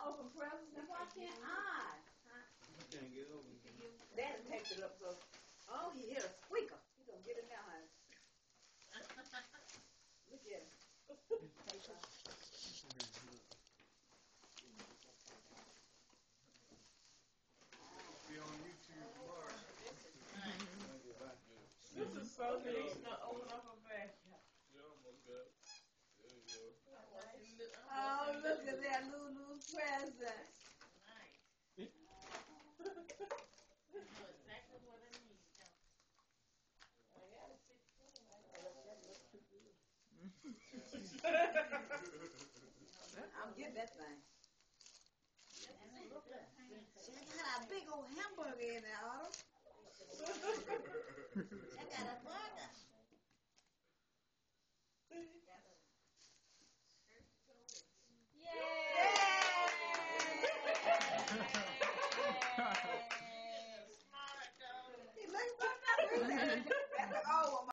open presents. Now why can't I? You can't get over it. Daddy takes it up close. Oh, he hit a squeaker. He gonna get it now, honey. Look at him. Be on YouTube tomorrow. This is so good. He's gonna open up a bag. Yeah, almost got it. There you go. Oh, look at that Lulu's present. Nice. You know exactly what I need. I'm getting that thing. Check out a big old hamburger in there, Autumn. Check out a burger.